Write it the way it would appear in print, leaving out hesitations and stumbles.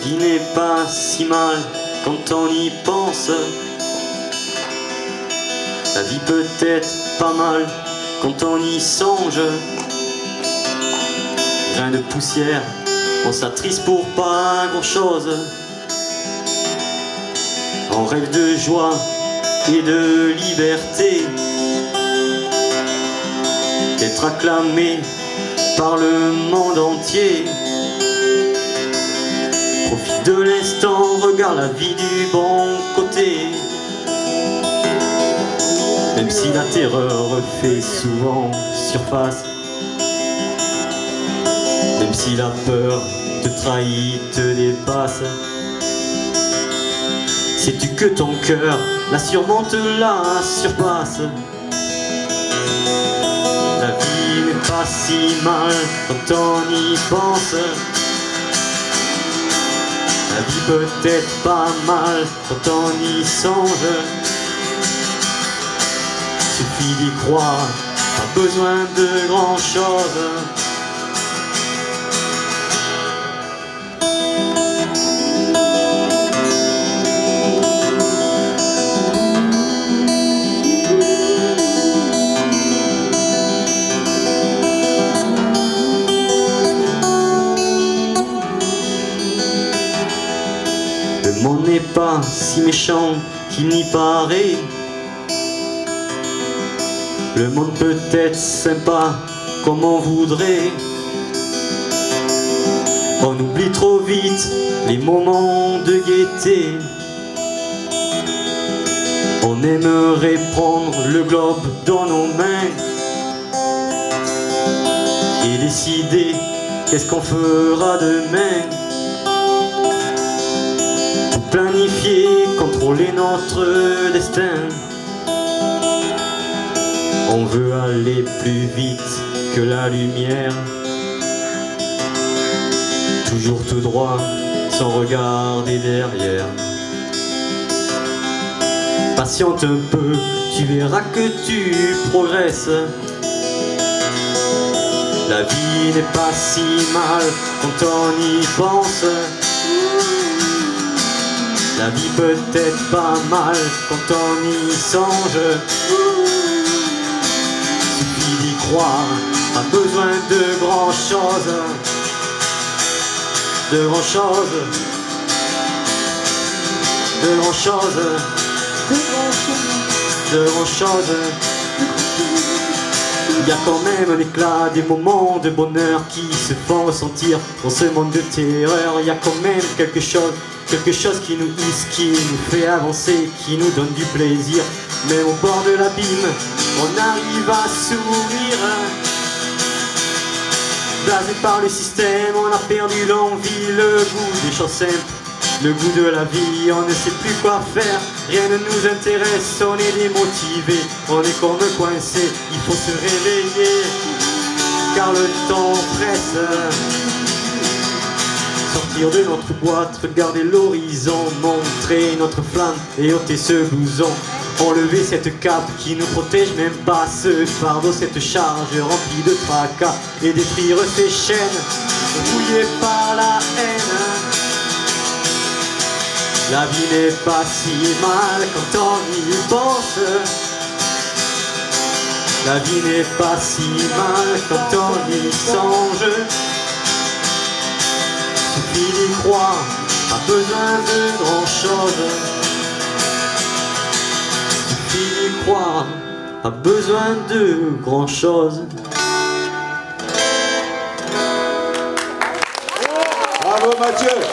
vie n'est pas si mal quand on y pense. La vie peut être pas mal quand on y songe. Grain de poussière, on s'attriste pour pas grand chose. On rêve de joie et de liberté, d'être acclamé par le monde entier. Profite de l'instant, regarde la vie du bon côté. Même si la terreur fait souvent surface, même si la peur te trahit, te dépasse, sais-tu que ton cœur la surmonte, la surpasse? La vie n'est pas si mal quand on y pense. La vie peut être pas mal quand on y songe. Suffit d'y croire, pas besoin de grand chose. Le monde n'est pas si méchant qu'il n'y paraît. Le monde peut être sympa comme on voudrait. On oublie trop vite les moments de gaieté. On aimerait prendre le globe dans nos mains et décider qu'est-ce qu'on fera demain. Planifier, contrôler notre destin. On veut aller plus vite que la lumière, toujours tout droit, sans regarder derrière. Patiente un peu, tu verras que tu progresses. La vie n'est pas si mal quand on y pense. La vie peut être pas mal quand on y songe. Suffit d'y croire, pas besoin de grand chose. De grand chose. De grand chose. De grand chose. Il y a quand même un éclat, des moments de bonheur qui se font ressentir dans ce monde de terreur. Il y a quand même quelque chose qui nous hisse, qui nous fait avancer, qui nous donne du plaisir. Même au bord de l'abîme, on arrive à sourire. Blasé par le système, on a perdu l'envie, le goût des choses simples, le goût de la vie. On ne sait plus quoi faire, rien ne nous intéresse, on est démotivé, on est comme coincé. Il faut se réveiller, car le temps presse. Sortir de notre boîte, regarder l'horizon, montrer notre flamme et ôter ce blouson. Enlever cette cape qui nous protège même pas, ce fardeau, cette charge remplie de tracas, et détruire ces chaînes rouillées par la haine. La vie n'est pas si mal quand on y pense. La vie n'est pas si mal quand on y songe. Suffit d'y croire, pas besoin de grand chose. Suffit d'y croire, pas besoin de grand chose. Bravo Mathieu.